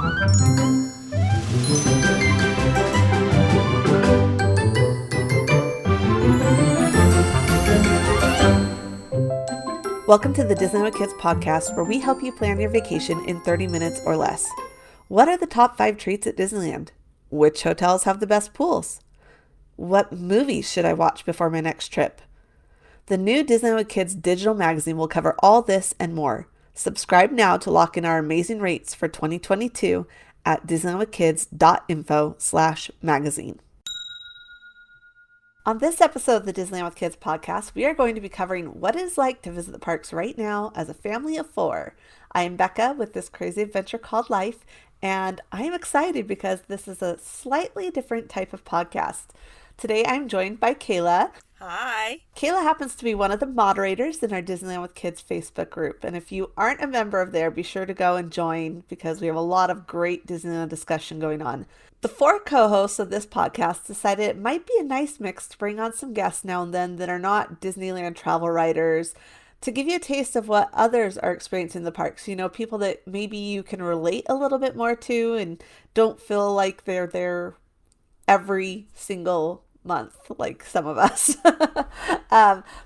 Welcome to the Disneyland with Kids podcast, where we help you plan your vacation in 30 minutes or less. What are the top 5 treats at Disneyland? Which hotels have the best pools? What movies should I watch before my next trip? The new Disneyland with Kids digital magazine will cover all this and more. Subscribe now to lock in our amazing rates for 2022 at disneylandwithkids.info/magazine. On this episode of the Disneyland with Kids podcast, we are going to be covering what it is like to visit the parks right now as a family of 4. I am Becca with this crazy adventure called life, and I am excited because this is a slightly different type of podcast. Today I'm joined by Kayla. Hi. Kayla happens to be one of the moderators in our Disneyland with Kids Facebook group, and if you aren't a member of there, be sure to go and join because we have a lot of great Disneyland discussion going on. The 4 co-hosts of this podcast decided it might be a nice mix to bring on some guests now and then that are not Disneyland travel writers to give you a taste of what others are experiencing in the parks. You know, people that maybe you can relate a little bit more to and don't feel like they're there every single month like some of us.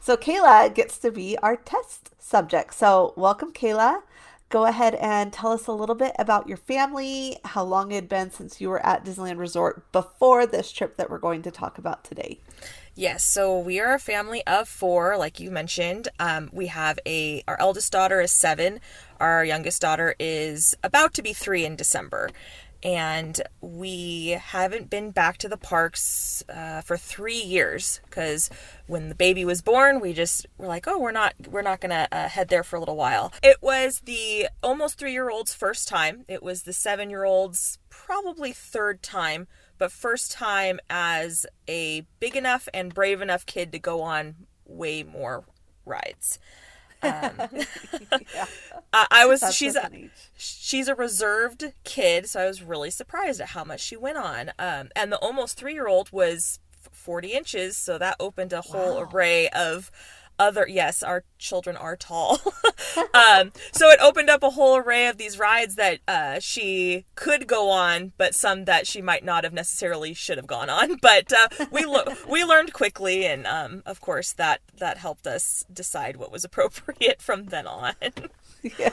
So Kayla gets to be our test subject. So welcome, Kayla. Go ahead and tell us a little bit about your family, how long it had been since you were at Disneyland Resort before this trip that we're going to talk about today. Yes, so we are a family of 4, like you mentioned. We have our eldest daughter is 7. Our youngest daughter is about to be 3 in December. And we haven't been back to the parks for 3 years because when the baby was born, we just were like, oh, we're not gonna head there for a little while. It was the almost 3-year-old's first time. It was the 7-year-old's probably 3rd time, but first time as a big enough and brave enough kid to go on way more rides. She's a reserved kid, so I was really surprised at how much she went on. And the almost 3-year-old was 40 inches, so that opened a whole array of yes, our children are tall. So it opened up a whole array of these rides that she could go on, but some that she might not have necessarily should have gone on. But we learned quickly, and of course that helped us decide what was appropriate from then on. Yeah.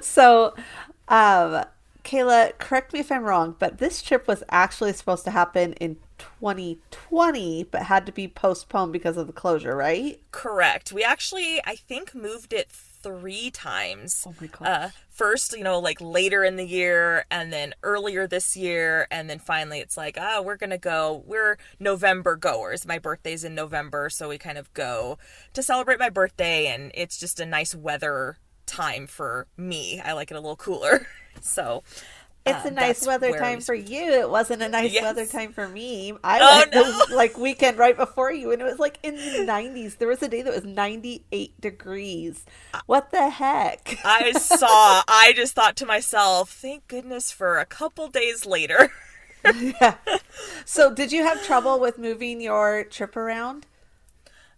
So, Kayla, correct me if I'm wrong, but this trip was actually supposed to happen in 2020, but had to be postponed because of the closure, right? Correct. We actually, I think, moved it 3 times. Oh my gosh. First, like later in the year, and then earlier this year, and then finally it's like, we're November goers. My birthday's in November, so we kind of go to celebrate my birthday, and it's just a nice weather time for me. I like it a little cooler. So it's a nice weather time for you. It wasn't a nice weather time for me. I went the weekend right before you, and it was like in the 90s. There was a day that was 98 degrees. What the heck? I just thought to myself, thank goodness for a couple days later. Yeah. So did you have trouble with moving your trip around?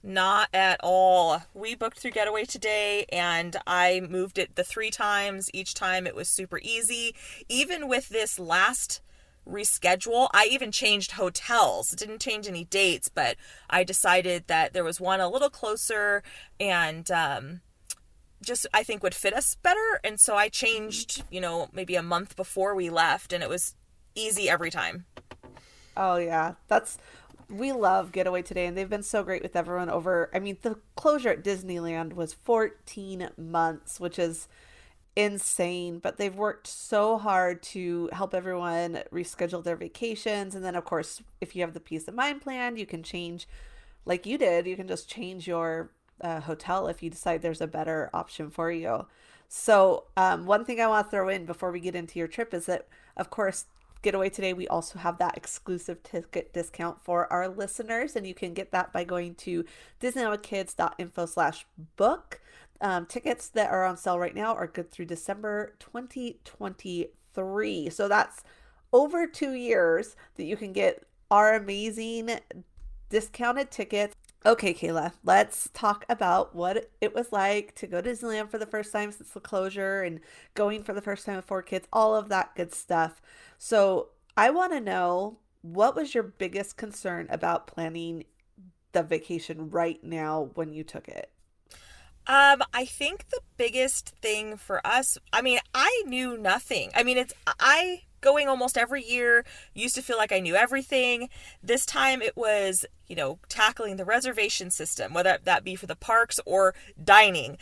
Not at all. We booked through Getaway Today, and I moved it the 3 times. Each time it was super easy. Even with this last reschedule, I even changed hotels. It didn't change any dates, but I decided that there was one a little closer and just I think would fit us better. And so I changed, maybe a month before we left, and it was easy every time. Oh, yeah. We love Getaway Today, and they've been so great with everyone over. I mean, the closure at Disneyland was 14 months, which is insane, but they've worked so hard to help everyone reschedule their vacations. And then, of course, if you have the peace of mind plan, you can change, like you did, you can just change your hotel if you decide there's a better option for you. So one thing I want to throw in before we get into your trip is that, of course, Getaway Today, we also have that exclusive ticket discount for our listeners, and you can get that by going to disneylandwithkids.info/book. Tickets that are on sale right now are good through December 2023. So that's over 2 years that you can get our amazing discounted tickets. Okay, Kayla, let's talk about what it was like to go to Disneyland for the first time since the closure and going for the first time with four kids, all of that good stuff. So, I want to know, what was your biggest concern about planning the vacation right now when you took it? I think the biggest thing for us, I mean, I knew nothing. I mean, I going almost every year used to feel like I knew everything. This time it was, tackling the reservation system, whether that be for the parks or dining.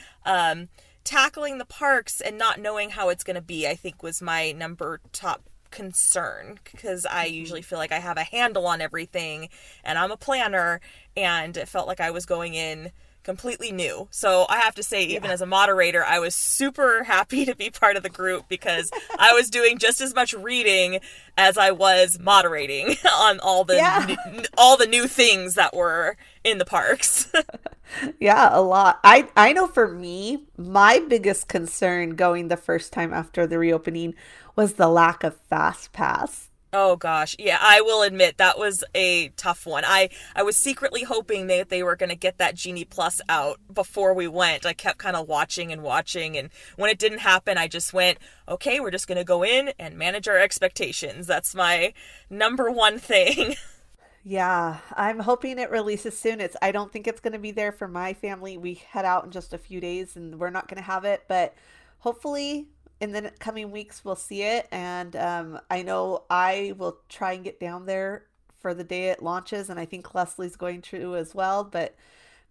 Tackling the parks and not knowing how it's going to be, I think was my number top concern, because I Mhm. usually feel like I have a handle on everything and I'm a planner, and it felt like I was going in completely new. So I have to say, even Yeah. as a moderator, I was super happy to be part of the group because I was doing just as much reading as I was moderating on Yeah. all the new things that were in the parks. Yeah, a lot. I know for me, my biggest concern going the first time after the reopening was the lack of fast pass. Oh gosh, yeah, I will admit that was a tough one. I was secretly hoping that they were going to get that Genie Plus out before we went. I kept kind of watching and watching, and when it didn't happen, I just went, "Okay, we're just going to go in and manage our expectations." That's my number one thing. Yeah, I'm hoping it releases soon. I don't think it's going to be there for my family. We head out in just a few days and we're not going to have it, but hopefully in the coming weeks we'll see it. And I know I will try and get down there for the day it launches, and I think Leslie's going to as well. But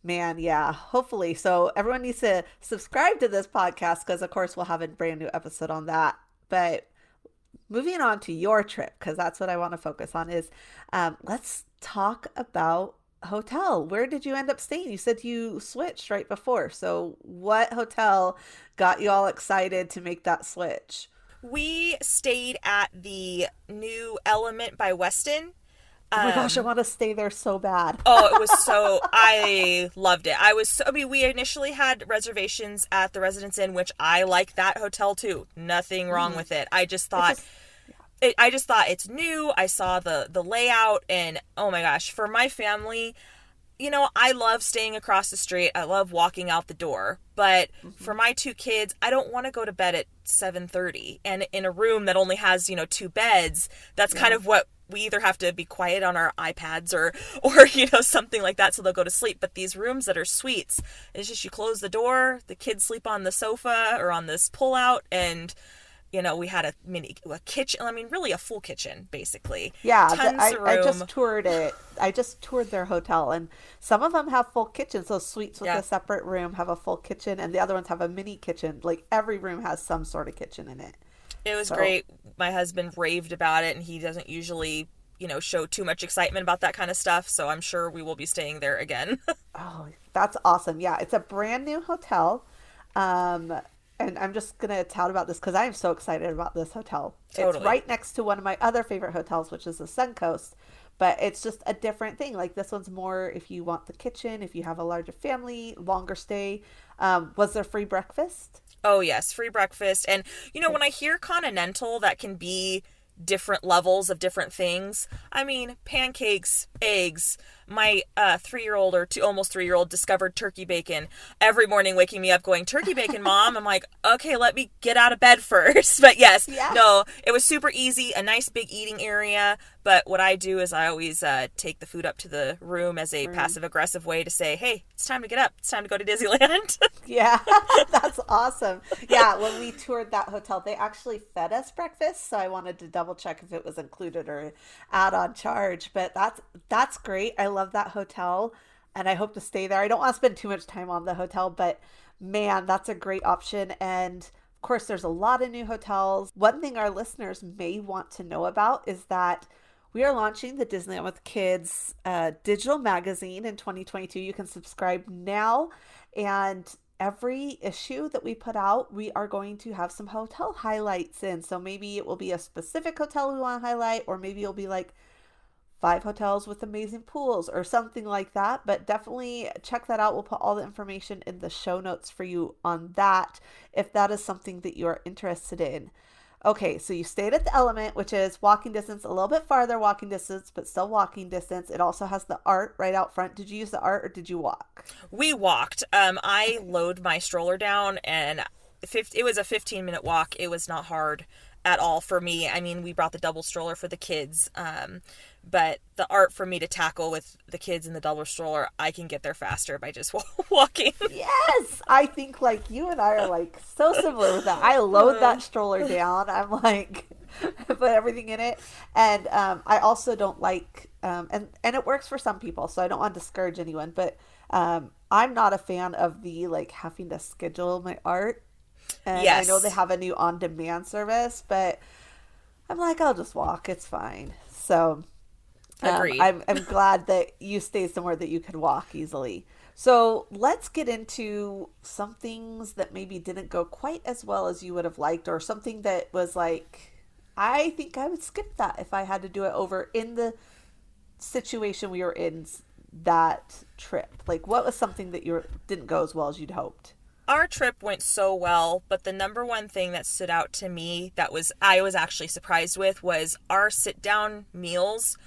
man, yeah, hopefully. So everyone needs to subscribe to this podcast because, of course, we'll have a brand new episode on that. But moving on to your trip, because that's what I want to focus on, is let's talk about hotel. Where did you end up staying? You said you switched right before. So, what hotel got you all excited to make that switch? We stayed at the new Element by Weston. Oh my gosh, I Um, want to stay there so bad. Oh, it was so, I loved it. I mean, we initially had reservations at the Residence Inn, which I like that hotel too. Nothing wrong Hmm. with it. I just It's thought, just, yeah. I just thought it's new. I saw the layout, and oh my gosh, for my family, I love staying across the street. I love walking out the door. But Hmm. for my two kids, I don't want to go to bed at 7:30 and in a room that only has, two beds. That's kind Yeah. of what we either have to be quiet on our iPads or something like that so they'll go to sleep. But these rooms that are suites, it's just you close the door, the kids sleep on the sofa or on this pull out, and we had a kitchen. I mean, really a full kitchen, basically. Yeah, Tons of I just room. toured it. I just toured their hotel, and some of them have full kitchens. Those suites with Yeah. a separate room have a full kitchen, and the other ones have a mini kitchen. Like every room has some sort of kitchen in it. It was So, great. My husband raved about it, and he doesn't usually, show too much excitement about that kind of stuff. So I'm sure we will be staying there again. oh, that's awesome. Yeah, it's a brand new hotel. Um, and I'm just gonna tout about this because I am so excited about this hotel. It's Totally. right next to one of my other favorite hotels, which is the Suncoast. But it's just a different thing. Like this one's more if you want the kitchen, if you have a larger family, longer stay. Was there free breakfast? Oh, yes, free breakfast. And, Okay. when I hear continental, that can be different levels of different things. I mean, pancakes, eggs. My 3-year-old or almost 3-year-old discovered turkey bacon every morning, waking me up going, "Turkey bacon, mom." I'm like, okay, let me get out of bed first. But yes, Yeah. no, it was super easy, a nice big eating area. But what I do is I always take the food up to the room as a Room. passive aggressive way to say, hey, it's time to get up. It's time to go to Disneyland. Yeah, that's awesome. Yeah, when we toured that hotel, they actually fed us breakfast, so I wanted to double check if it was included or add-on charge. But that's great. I love that hotel, and I hope to stay there. I don't want to spend too much time on the hotel, but man, that's a great option. And of course, there's a lot of new hotels. One thing our listeners may want to know about is that we are launching the Disneyland with Kids digital magazine in 2022. You can subscribe now, and every issue that we put out, we are going to have some hotel highlights in. So maybe it will be a specific hotel we want to highlight, or maybe it'll be like 5 hotels with amazing pools or something like that. But definitely check that out. We'll put all the information in the show notes for you on that if that is something that you are interested in. Okay, so you stayed at the Element, which is walking distance, a little bit farther walking distance, but still walking distance. It also has the art right out front. Did you use the art or did you walk? We walked. I Okay. load my stroller down, and it was a 15-minute walk. It was not hard at all for me. I mean, we brought the double stroller for the kids, but the art for me to tackle with the kids in the double stroller, I can get there faster by just walking. Yes, I think like you and I are like so similar with that. I load that stroller down. I'm like put everything in it, and I also don't like and it works for some people, so I don't want to discourage anyone. But I'm not a fan of the like having to schedule my art, and I know they Yes, have a new on demand service, but I'm like I'll just walk. It's fine. So agreed. I'm glad that you stayed somewhere that you could walk easily. So let's get into some things that maybe didn't go quite as well as you would have liked, or something that was like, I think I would skip that if I had to do it over in the situation we were in that trip. Like, what was something that you didn't go as well as you'd hoped? Our trip went so well, but the number one thing that stood out to me that was I was actually surprised with was our sit down meals.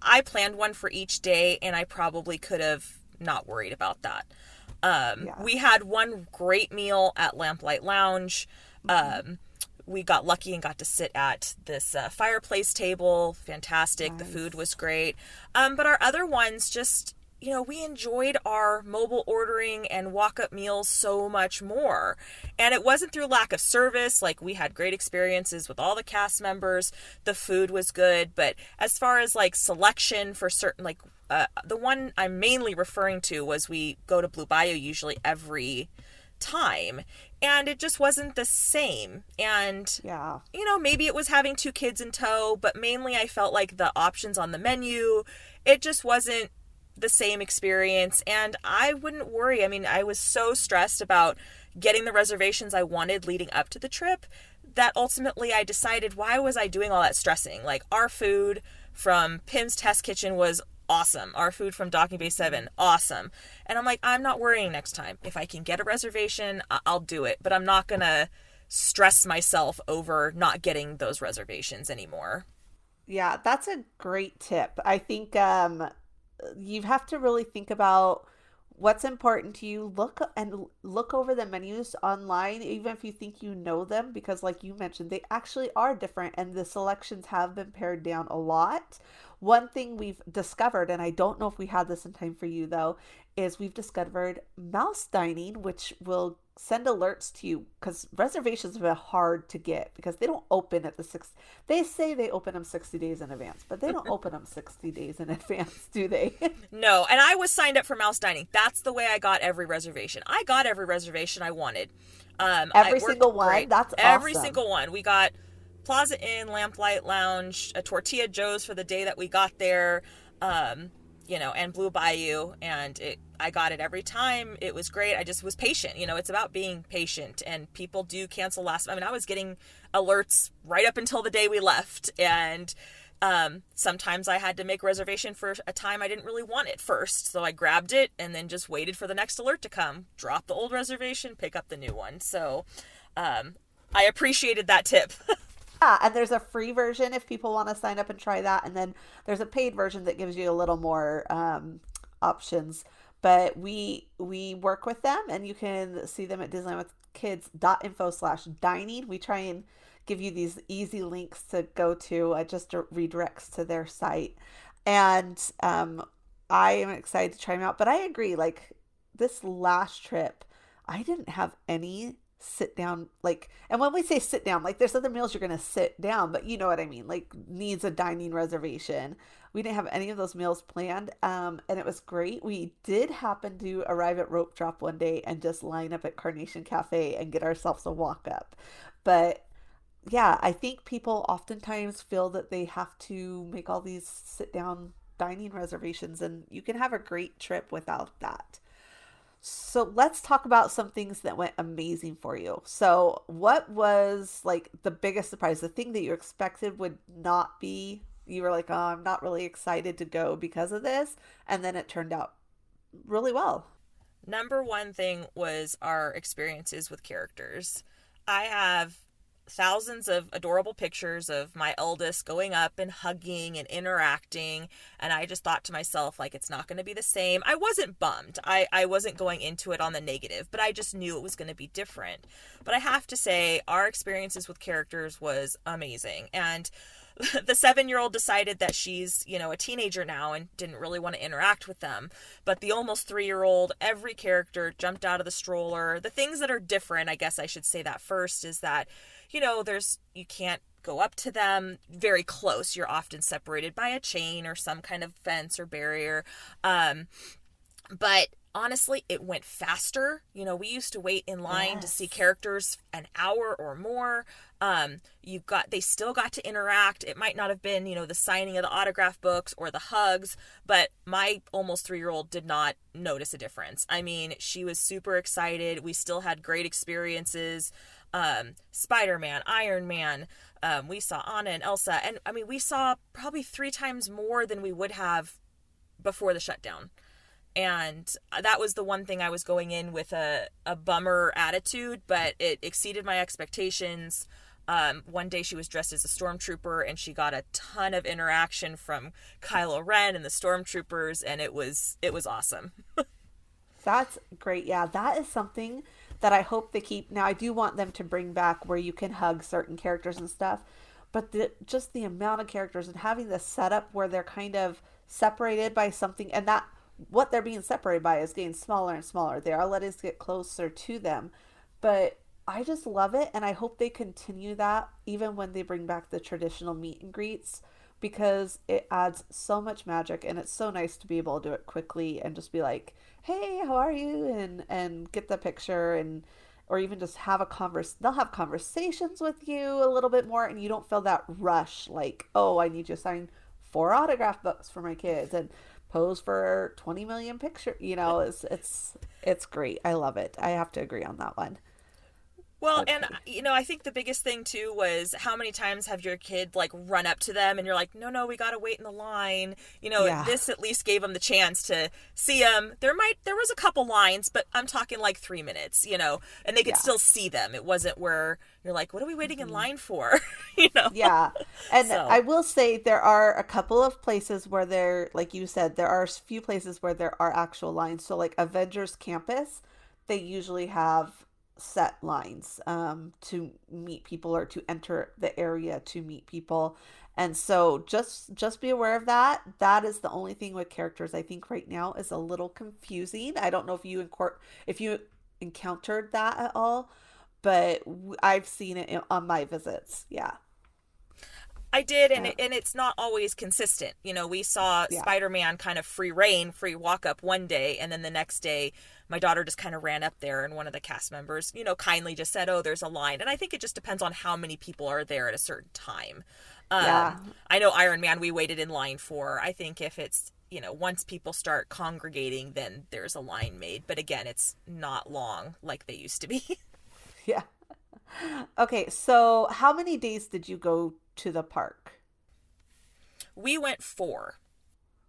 I planned one for each day, and I probably could have not worried about that. We Yes. had one great meal at Lamplight Lounge. Hmm. We got lucky and got to sit at this fireplace table. Fantastic. The food Nice. was great. But our other ones just, we enjoyed our mobile ordering and walk up meals so much more. And it wasn't through lack of service. Like, we had great experiences with all the cast members. The food was good. But as far as like selection for certain, like, the one I'm mainly referring to was we go to Blue Bayou usually every time, and it just wasn't the same. And Yeah. maybe it was having two kids in tow, but mainly I felt like the options on the menu, it just wasn't the same experience. And I wouldn't worry. I mean, I was so stressed about getting the reservations I wanted leading up to the trip that ultimately I decided, why was I doing all that stressing? Like, our food from Pim's Test Kitchen was awesome. Our food from Docking Bay 7, awesome. And I'm like, I'm not worrying next time. If I can get a reservation, I'll do it. But I'm not going to stress myself over not getting those reservations anymore. Yeah, that's a great tip. I think you have to really think about what's important to you. Look over the menus online, even if you think you know them, because like you mentioned, they actually are different and the selections have been pared down a lot. One thing we've discovered, and I don't know if we had this in time for you though, is we've discovered mouse dining, which will send alerts to you because reservations have been hard to get because they don't open at the six. They say they open them 60 days in advance, but they don't open them 60 days in advance, do they? No, and I was signed up for mouse dining. That's the way I got every reservation. I got every reservation I wanted. Every It single worked one. great. That's Every awesome. single one. We got Plaza Inn, Lamplight Lounge, a Tortilla Joe's for the day that we got there, and Blue Bayou, and I got it every time. It was great. I just was patient. It's about being patient, and people do cancel last. I mean, I was getting alerts right up until the day we left, and sometimes I had to make a reservation for a time I didn't really want it first, so I grabbed it and then just waited for the next alert to come, drop the old reservation, pick up the new one. So I appreciated that tip. Yeah, and there's a free version if people want to sign up and try that, and then there's a paid version that gives you a little more options. But we work with them, and you can see them at disneylandwithkids.info/dining. We try and give you these easy links to go to. It just redirects to their site, and I am excited to try them out. But I agree, like this last trip, I didn't have any sit down like, and when we say sit down, like there's other meals you're gonna sit down, but you know what I mean, like needs a dining reservation. We didn't have any of those meals planned, and it was great. We did happen to arrive at Rope Drop one day and just line up at Carnation Cafe and get ourselves a walk up. But yeah, I think people oftentimes feel that they have to make all these sit down dining reservations, and you can have a great trip without that. So let's talk about some things that went amazing for you. So, what was like the biggest surprise? The thing that you expected would not be, you were like, oh, I'm not really excited to go because of this. And then it turned out really well. Number one thing was our experiences with characters. I have thousands of adorable pictures of my eldest going up and hugging and interacting, and I just thought to myself, like, it's not going to be the same. I wasn't bummed. I wasn't going into it on the negative, but I just knew it was going to be different. But I have to say, our experiences with characters was amazing. And the 7-year-old decided that she's, a teenager now and didn't really want to interact with them. But the almost 3-year-old, every character jumped out of the stroller. The things that are different, I guess I should say that first, is that, you can't go up to them very close. You're often separated by a chain or some kind of fence or barrier. But honestly, it went faster. We used to wait in line to see Yes. characters an hour or more. They still got to interact. It might not have been, the signing of the autograph books or the hugs, but my almost 3-year-old did not notice a difference. I mean, she was super excited. We still had great experiences. Spider-Man, Iron Man, we saw Anna and Elsa, and I mean, we saw probably 3 times more than we would have before the shutdown. And that was the one thing I was going in with a bummer attitude, but it exceeded my expectations. One day she was dressed as a stormtrooper, and she got a ton of interaction from Kylo Ren and the stormtroopers, and it was awesome. That's great. Yeah, that is something that I hope they keep. Now, I do want them to bring back where you can hug certain characters and stuff, but just the amount of characters and having the setup where they're kind of separated by something, and that what they're being separated by is getting smaller and smaller. They are letting us get closer to them, but I just love it, and I hope they continue that even when they bring back the traditional meet and greets, because it adds so much magic, and it's so nice to be able to do it quickly and just be like, "Hey, how are you?" and get the picture, and or even just have a they'll have conversations with you a little bit more, and you don't feel that rush like, "Oh, I need you to sign 4 autograph books for my kids and pose for 20 million pictures." It's great. I love it. I have to agree on that one. Well, and Okay. I think the biggest thing too was how many times have your kid like run up to them and you're like, no, we got to wait in the line. Yeah. This at least gave them the chance to see them. There was a couple lines, but I'm talking like 3 minutes, and they could Yeah. still see them. It wasn't where you're like, what are we waiting in Hmm. line for? you know? Yeah. And So I will say there are a couple of places where there, like you said, there are a few places where there are actual lines. So like Avengers Campus, they usually have set lines to meet people or to enter the area to meet people. And so just be aware of that. That is the only thing with characters I think right now is a little confusing. I don't know if you encountered that at all, but I've seen it on my visits. Yeah. I did, and Uh, it's not always consistent. We saw yeah. Spider-Man kind of free reign, free walk up one day, and then the next day, my daughter just kind of ran up there, and one of the cast members, kindly just said, "Oh, there's a line." And I think it just depends on how many people are there at a certain time. Yeah. I know Iron Man we waited in line for. I think if it's once people start congregating, then there's a line made. But again, it's not long like they used to be. Yeah. Okay, so how many days did you go to the park? We went 4.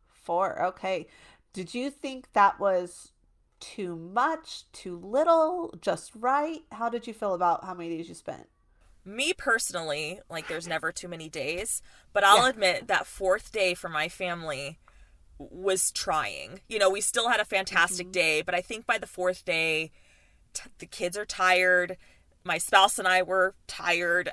4. Okay. Did you think that was too much, too little, just right? How did you feel about how many days you spent? Me personally, like there's never too many days, but I'll Yeah. admit that 4th day for my family was trying. We still had a fantastic Hmm. day, but I think by the 4th day, the kids are tired. My spouse and I were tired.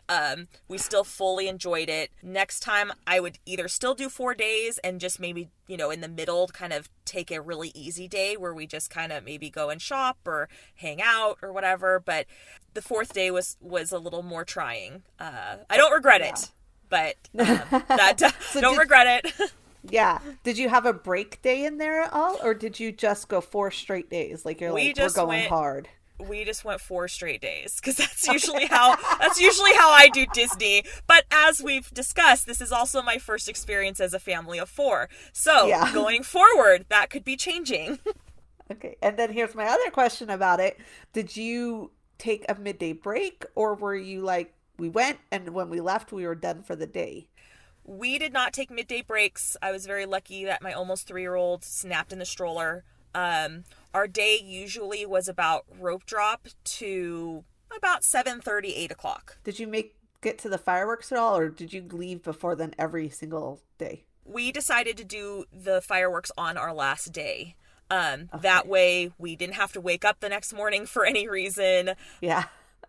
We still fully enjoyed it. Next time, I would either still do 4 days and just maybe, in the middle, kind of take a really easy day where we just kind of maybe go and shop or hang out or whatever. But the 4th day was a little more trying. I don't regret Yeah. it, but that So don't regret it. yeah. Did you have a break day in there at all, or did you just go 4 straight days? Like you're we like, we're just going went hard. we just went 4 straight days because that's usually how I do Disney. But as we've discussed, this is also my first experience as a family of 4. So Yeah. going forward, that could be changing. Okay. And then here's my other question about it. Did you take a midday break, or were you like, we went and when we left, we were done for the day? We did not take midday breaks. I was very lucky that my almost 3-year-old snapped in the stroller. Our day usually was about rope drop to About 7:30, 8 o'clock. Did you make get to the fireworks at all, or did you leave before then every single day? We decided to do the fireworks on our last day. That Okay. way we didn't have to wake up the next morning for any reason. Yeah.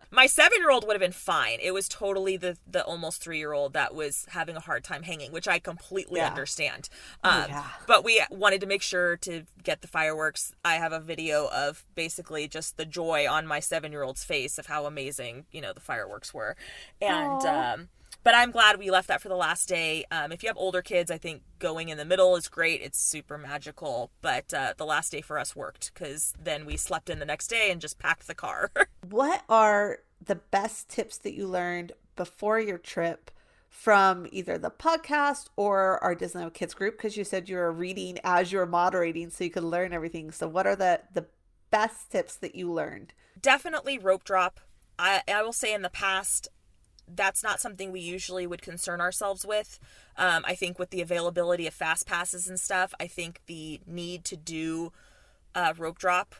My 7-year-old would have been fine. It was totally the almost 3-year-old that was having a hard time hanging, which I completely Yeah. understand. Oh, yeah. But we wanted to make sure to get the fireworks. I have a video of basically just the joy on my 7-year-old's face of how amazing, the fireworks were. And Oh. but I'm glad we left that for the last day. If you have older kids, I think going in the middle is great. It's super magical. But the last day for us worked because then we slept in the next day and just packed the car. What are the best tips that you learned before your trip from either the podcast or our Disneyland Kids group? Because you said you were reading as you were moderating so you could learn everything. So what are the best tips that you learned? Definitely rope drop. I will say in the past, that's not something we usually would concern ourselves with. I think with the availability of fast passes and stuff, I think the need to do rope drop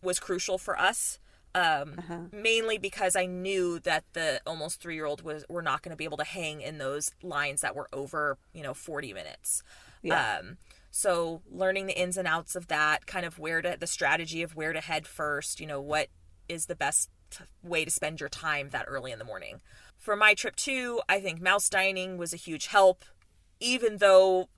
was crucial for us. Uh-huh. Mainly because I knew that the almost 3-year-old were not going to be able to hang in those lines that were over 40 minutes. Yeah. So learning the ins and outs of that, kind of the strategy of where to head first, what is the best way to spend your time that early in the morning. For my trip too, I think mouse dining was a huge help, even though,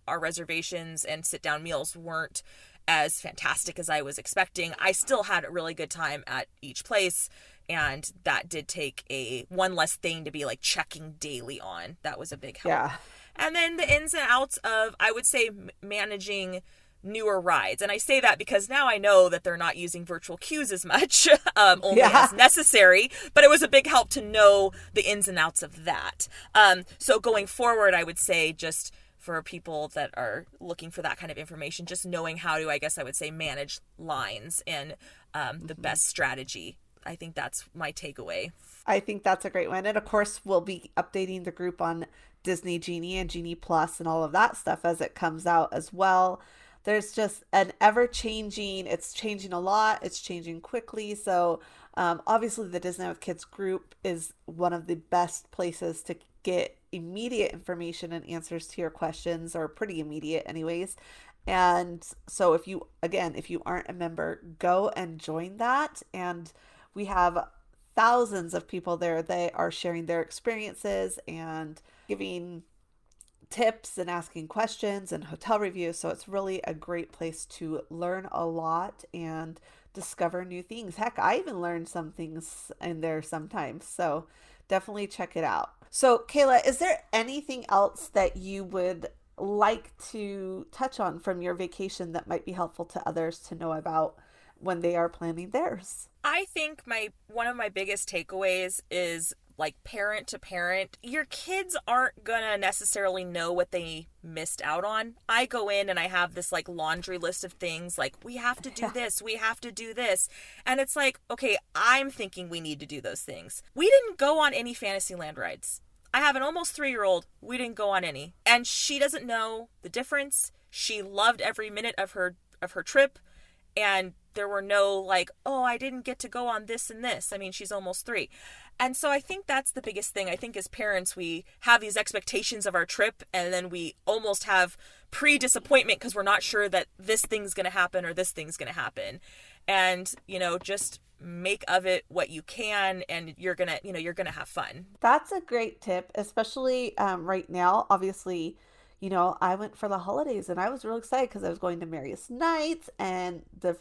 our reservations and sit down meals weren't as fantastic as I was expecting. I still had a really good time at each place, and that did take one less thing to be like checking daily on. That was a big help. Yeah. And then the ins and outs of, I would say, managing newer rides. And I say that because now I know that they're not using virtual queues as much, only Yeah. as necessary, but it was a big help to know the ins and outs of that. So going forward, I would say just for people that are looking for that kind of information, just knowing how to, I guess I would say, manage lines and the best strategy. I think that's my takeaway. I think that's a great one. And of course, we'll be updating the group on Disney Genie and Genie Plus and all of that stuff as it comes out as well. There's just an ever changing, it's changing a lot, it's changing quickly. So, obviously, the Disney with Kids group is one of the best places to get immediate information and answers to your questions, or pretty immediate, anyways. And so, if you aren't a member, go and join that. And we have thousands of people there. They are sharing their experiences and giving tips and asking questions and hotel reviews. So it's really a great place to learn a lot and discover new things. Heck, I even learned some things in there sometimes. So definitely check it out. So, Kayla, is there anything else that you would like to touch on from your vacation that might be helpful to others to know about when they are planning theirs? I think one of my biggest takeaways is like parent to parent, your kids aren't gonna necessarily know what they missed out on. I go in and I have this like laundry list of things like we have to do Yeah. this, we have to do this. And it's like, okay, I'm thinking we need to do those things. We didn't go on any Fantasyland rides. I have an almost 3-year-old. We didn't go on any. And she doesn't know the difference. She loved every minute of her trip, and there were no like, oh, I didn't get to go on this and this. I mean, she's almost 3. And so I think that's the biggest thing. I think as parents, we have these expectations of our trip, and then we almost have pre-disappointment because we're not sure that this thing's going to happen or this thing's going to happen. And, just make of it what you can, and you're going to, you're going to have fun. That's a great tip, especially right now. Obviously, I went for the holidays and I was real excited because I was going to Marius Nights, and the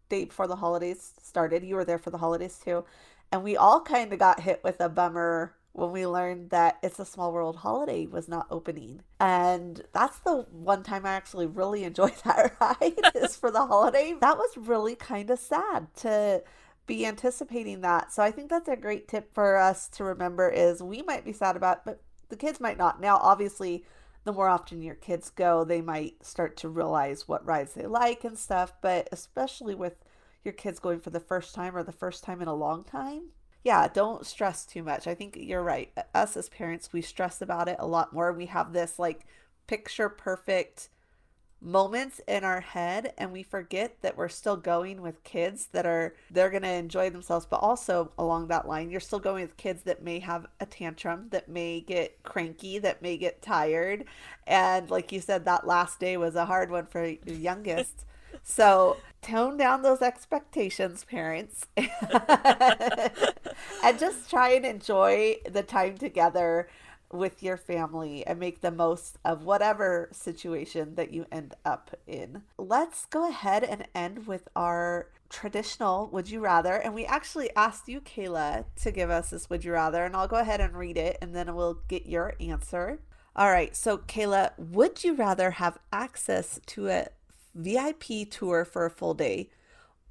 day before the holidays started, you were there for the holidays too. And we all kind of got hit with a bummer when we learned that It's a Small World holiday was not opening. And that's the one time I actually really enjoyed that ride is for the holiday. That was really kind of sad to be anticipating that. So I think that's a great tip for us to remember is we might be sad about, but the kids might not. Now, obviously, the more often your kids go, they might start to realize what rides they like and stuff. But especially with your kids going for the first time or the first time in a long time, yeah, don't stress too much. I think you're right. Us as parents, we stress about it a lot more. We have this like picture perfect moments in our head and we forget that we're still going with kids they're going to enjoy themselves, but also along that line you're still going with kids that may have a tantrum, that may get cranky, that may get tired. And like you said, that last day was a hard one for your youngest. So tone down those expectations, parents, and just try and enjoy the time together with your family and make the most of whatever situation that you end up in. Let's go ahead and end with our traditional would you rather. And we actually asked you, Kayla, to give us this would you rather, and I'll go ahead and read it and then we'll get your answer. All right. So, Kayla, would you rather have access to a VIP tour for a full day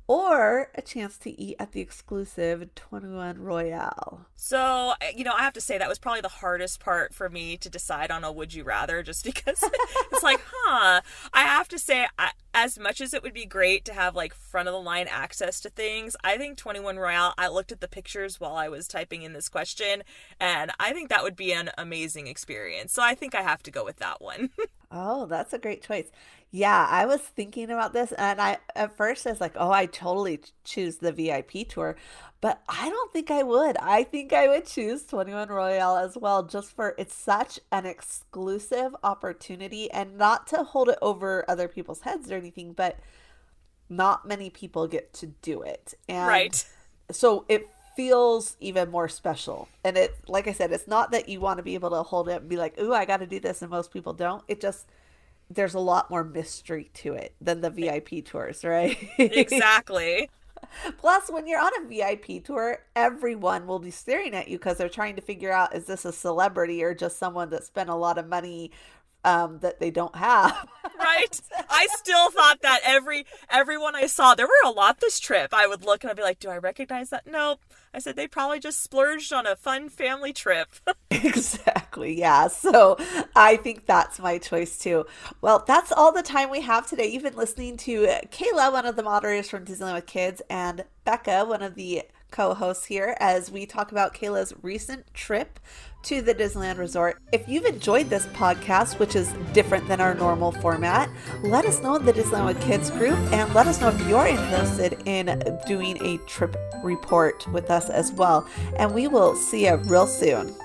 or a chance to eat at the exclusive 21 Royale? So, I have to say that was probably the hardest part for me to decide on a would you rather, just because it's like, I have to say, as much as it would be great to have like front of the line access to things, I think 21 Royale, I looked at the pictures while I was typing in this question, and I think that would be an amazing experience. So I think I have to go with that one. Oh, that's a great choice. Yeah, I was thinking about this and I at first I was like, "Oh, I totally choose the VIP tour." But I don't think I would. I think I would choose 21 Royale as well, just for it's such an exclusive opportunity, and not to hold it over other people's heads or anything, but not many people get to do it. And Right. so it feels even more special. And it, like I said, it's not that you want to be able to hold it and be like, "Ooh, I got to do this," and most people don't. It just there's a lot more mystery to it than the VIP tours, right? Exactly. Plus, when you're on a VIP tour, everyone will be staring at you because they're trying to figure out, is this a celebrity or just someone that spent a lot of money that they don't have? Right. I still thought that everyone I saw, there were a lot this trip. I would look and I'd be like, do I recognize that? Nope. I said they probably just splurged on a fun family trip. Exactly. Yeah. So I think that's my choice too. Well, that's all the time we have today. You've been listening to Kayla, one of the moderators from Disneyland with Kids, and Becca, one of the co-hosts here, as we talk about Kayla's recent trip to the Disneyland Resort. If you've enjoyed this podcast, which is different than our normal format, let us know in the Disneyland with Kids group, and let us know if you're interested in doing a trip report with us as well. And we will see you real soon.